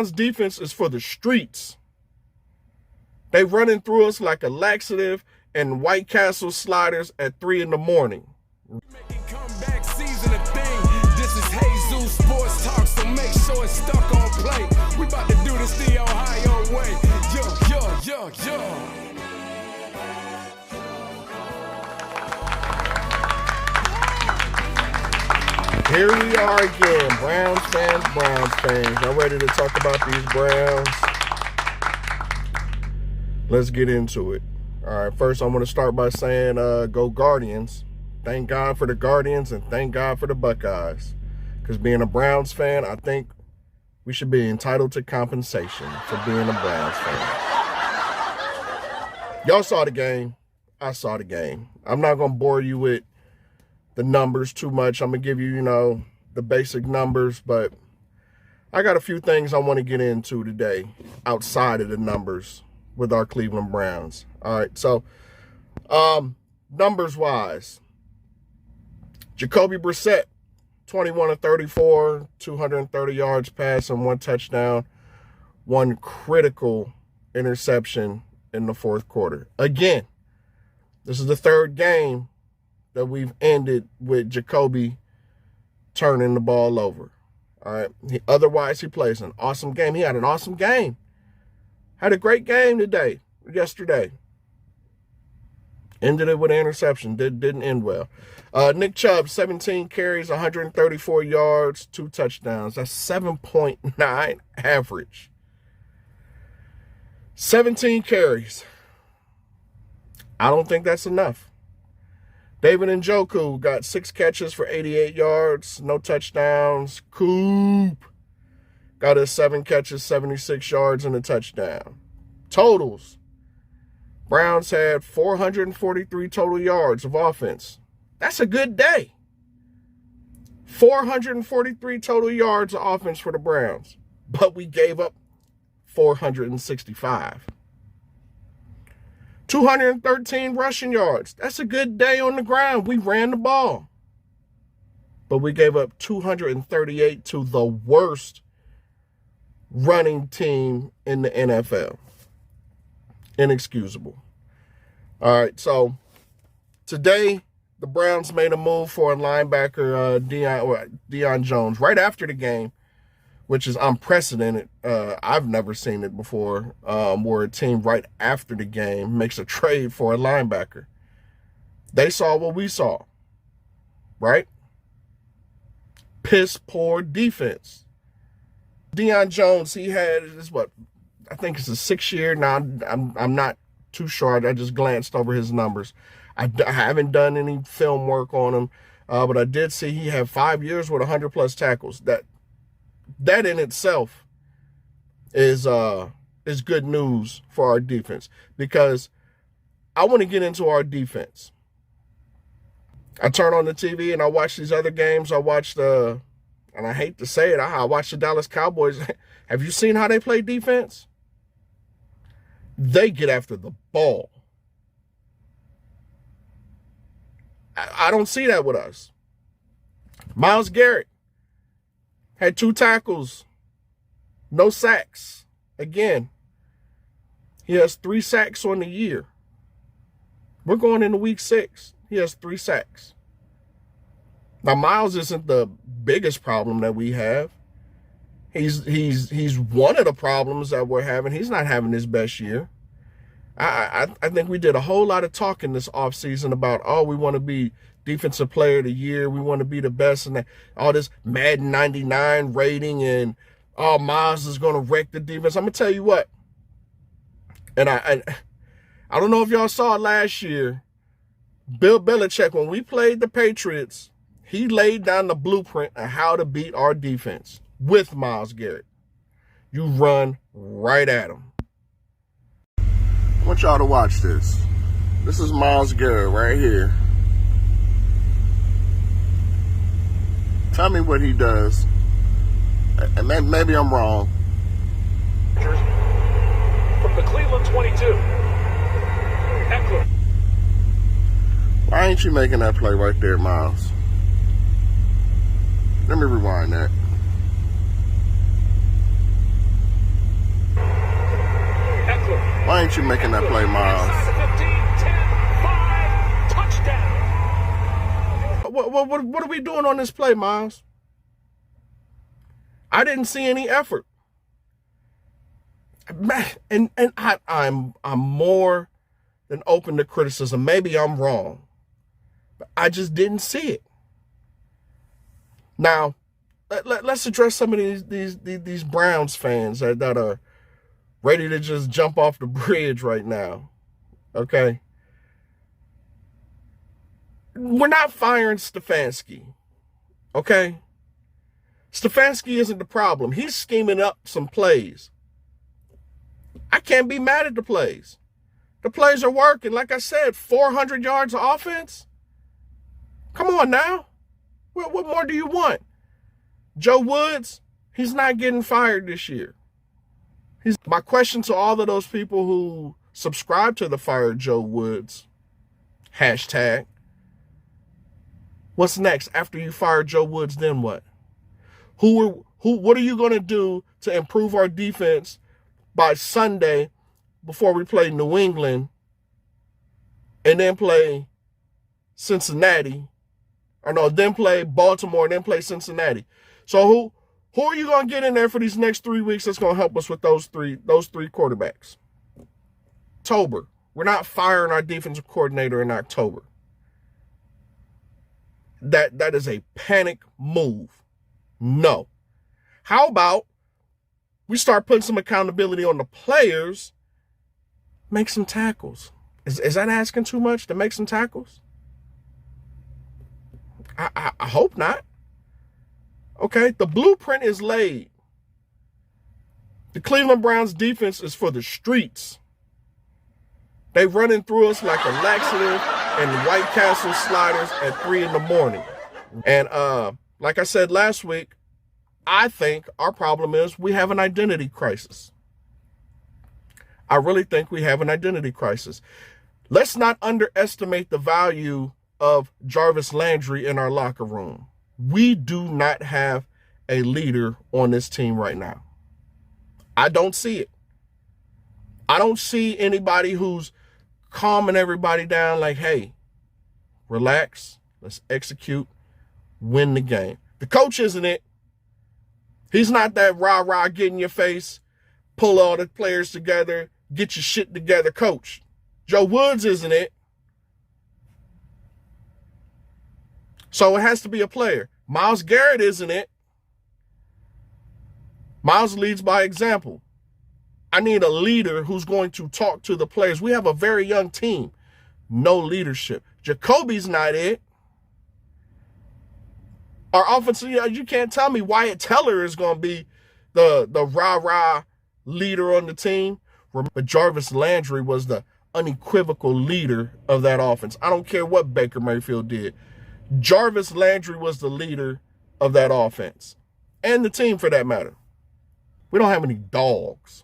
Browns defense is for the streets. They running through us like a laxative and White Castle sliders at 3 in the morning. Making comeback season a thing. This is Hazzeus Sports Talk, so make sure it's stuck on play. We about to do this the Ohio way. Yo. Here we are again, Browns fans. Y'all ready to talk about these Browns? Let's get into it. All right, first I'm going to start by saying go Guardians. Thank God for the Guardians and thank God for the Buckeyes. Because being a Browns fan, I think we should be entitled to compensation for being a Browns fan. Y'all saw the game. I saw the game. I'm not going to bore you with the numbers too much. I'm going to give you, the basic numbers, but I got a few things I want to get into today outside of the numbers with our Cleveland Browns. All right, so numbers-wise, Jacoby Brissett, 21-34, 230 yards passing, 1 touchdown, 1 critical interception in the fourth quarter. Again, this is the third game that we've ended with Jacoby turning the ball over. All right. Otherwise, he plays an awesome game. He had an awesome game. Had a great game yesterday. Ended it with an interception. Didn't end well. Nick Chubb, 17 carries, 134 yards, 2 touchdowns. That's 7.9 average. 17 carries. I don't think that's enough. David Njoku got 6 catches for 88 yards, no touchdowns. Coop got his 7 catches, 76 yards, and a touchdown. Totals. Browns had 443 total yards of offense. That's a good day. 443 total yards of offense for the Browns. But we gave up 465. 213 rushing yards. That's a good day on the ground. We ran the ball. But we gave up 238 to the worst running team in the NFL. Inexcusable. All right, so today the Browns made a move for a linebacker, Deion Jones, right after the game, which is unprecedented. I've never seen it before, where a team right after the game makes a trade for a linebacker. They saw what we saw, right? Piss poor defense. Deion Jones, he had I think it's a 6th year now. I'm not too sure. I just glanced over his numbers. I haven't done any film work on him, but I did see he had 5 years with 100+ tackles. That in itself is good news for our defense, because I want to get into our defense. I turn on the TV and I watch these other games. I watched and I hate to say it, I watched the Dallas Cowboys. Have you seen how they play defense? They get after the ball. I don't see that with us. Myles Garrett had 2 tackles, no sacks. Again, he has 3 sacks on the year. We're going into week 6. He has 3 sacks. Now, Myles isn't the biggest problem that we have. He's one of the problems that we're having. He's not having his best year. I think we did a whole lot of talking this offseason about, we want to be defensive player of the year. We want to be the best, and all this Madden 99 rating, and Myles is going to wreck the defense. I'm going to tell you what, and I don't know if y'all saw it last year, Bill Belichick, when we played the Patriots, he laid down the blueprint of how to beat our defense with Myles Garrett. You run right at him. I want y'all to watch this. This is Myles Garrett right here. Tell me what he does. And maybe I'm wrong. From the Cleveland 22. Eckler. Why ain't you making that play right there, Myles? Let me rewind that. Why ain't you making that play, Miles? What are we doing on this play, Miles? I didn't see any effort. Man, and I'm more than open to criticism. Maybe I'm wrong, but I just didn't see it. Now, let's address some of these Browns fans that are ready to just jump off the bridge right now. Okay? We're not firing Stefanski. Okay? Stefanski isn't the problem. He's scheming up some plays. I can't be mad at the plays. The plays are working. Like I said, 400 yards of offense. Come on now. What more do you want? Joe Woods, he's not getting fired this year. My question to all of those people who subscribe to the Fire Joe Woods hashtag, what's next? After you fire Joe Woods, then what? What are you going to do to improve our defense by Sunday before we play New England and then play Cincinnati? Or no, then play Baltimore and then play Cincinnati. So who are you going to get in there for these next 3 weeks that's going to help us with those three quarterbacks? October. We're not firing our defensive coordinator in October. That is a panic move. No. How about we start putting some accountability on the players, make some tackles? Is that asking too much to make some tackles? I hope not. Okay, the blueprint is laid. The Cleveland Browns defense is for the streets. They running through us like a laxative and White Castle sliders at 3 a.m. And like I said last week, I think our problem is we have an identity crisis. I really think we have an identity crisis. Let's not underestimate the value of Jarvis Landry in our locker room. We do not have a leader on this team right now. I don't see it. I don't see anybody who's calming everybody down like, hey, relax, let's execute, win the game. The coach isn't it. He's not that rah-rah, get in your face, pull all the players together, get your shit together coach. Joe Woods isn't it. So it has to be a player. Myles Garrett isn't it. Myles leads by example. I need a leader who's going to talk to the players. We have a very young team. No leadership. Jacoby's not it. Our offensive, you can't tell me Wyatt Teller is going to be the rah-rah leader on the team. But Jarvis Landry was the unequivocal leader of that offense. I don't care what Baker Mayfield did. Jarvis Landry was the leader of that offense. And the team for that matter. We don't have any dogs.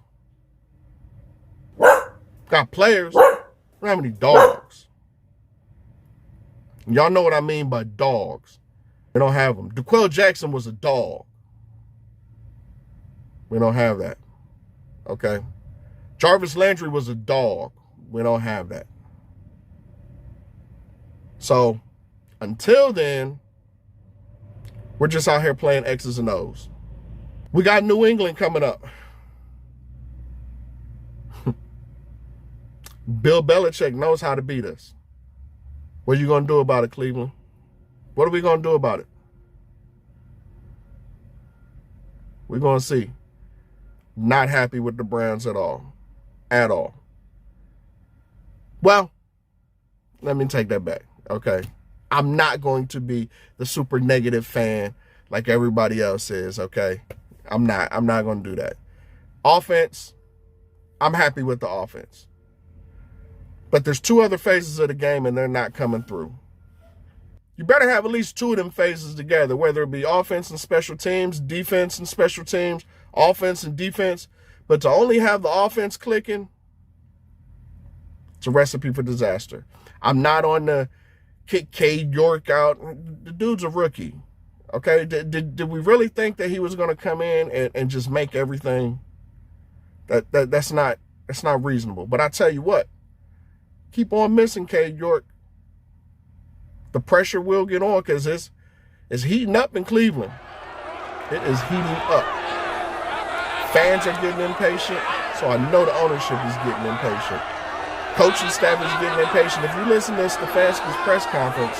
Got players. We don't have any dogs. Y'all know what I mean by dogs. We don't have them. DeQuell Jackson was a dog. We don't have that. Okay. Jarvis Landry was a dog. We don't have that. So, until then, we're just out here playing X's and O's. We got New England coming up. Bill Belichick knows how to beat us. What are you going to do about it, Cleveland? What are we going to do about it? We're going to see. Not happy with the Browns at all. At all. Well, let me take that back, okay? I'm not going to be the super negative fan like everybody else is, okay? I'm not going to do that. Offense, I'm happy with the offense. But there's 2 other phases of the game, and they're not coming through. You better have at least 2 of them phases together, whether it be offense and special teams, defense and special teams, offense and defense. But to only have the offense clicking, it's a recipe for disaster. I'm not on the kick Cade York out. The dude's a rookie. Okay? Did we really think that he was going to come in and just make everything? That's not It's not reasonable. But I tell you what, keep on missing, Cade York. The pressure will get on because it's heating up in Cleveland. It is heating up. Fans are getting impatient, so I know the ownership is getting impatient. Coaching staff is getting impatient. If you listen to Stefanski's press conference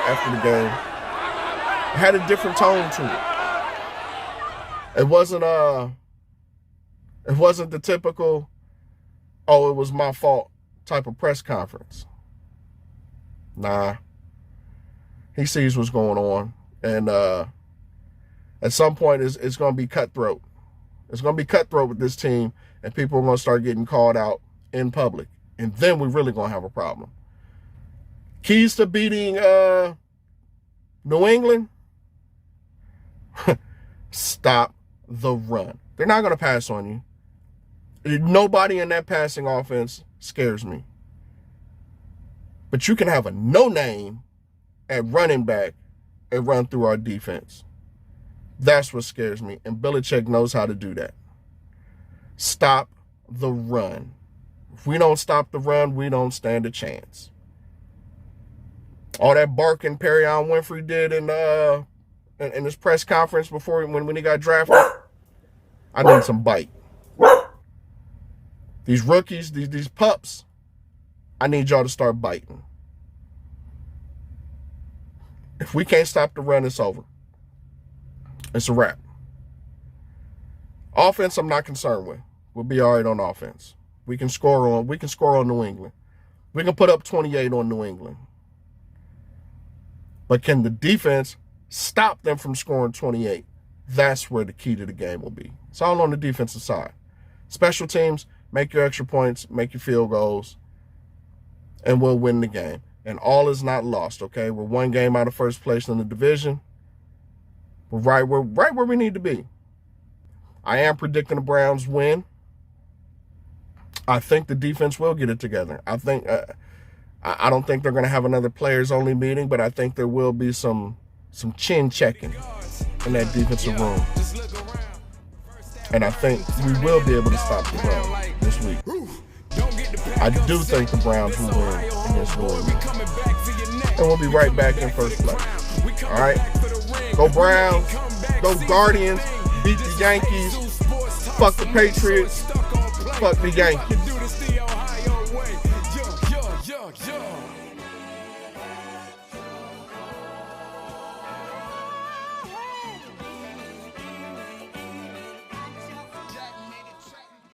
after the game, it had a different tone to it. It wasn't the typical, oh, it was my fault type of press conference. Nah. He sees what's going on. And at some point, it's going to be cutthroat. It's going to be cutthroat with this team, and people are going to start getting called out in public. And then we're really going to have a problem. Keys to beating New England? Stop the run. They're not going to pass on you. Nobody in that passing offense scares me. But you can have a no-name at running back and run through our defense. That's what scares me. And Belichick knows how to do that. Stop the run. If we don't stop the run, we don't stand a chance. All that barking Perrion Winfrey did in his press conference before when he got drafted, I need some bite. These rookies, these pups, I need y'all to start biting. If we can't stop the run, it's over. It's a wrap. Offense, I'm not concerned with. We'll be all right on offense. We can score on New England. We can put up 28 on New England. But can the defense stop them from scoring 28? That's where the key to the game will be. It's all on the defensive side. Special teams, make your extra points, make your field goals, and we'll win the game. And all is not lost, okay? We're one game out of first place in the division. We're right where we need to be. I am predicting the Browns win. I think the defense will get it together. I don't think they're going to have another players-only meeting, but I think there will be some chin checking in that defensive room. And I think we will be able to stop the run this week. I do think the Browns will win against New England. And we'll be right back in first place. All right? Go Browns. Go Guardians. Beat the Yankees. Fuck the Patriots. Fuck the Yankees.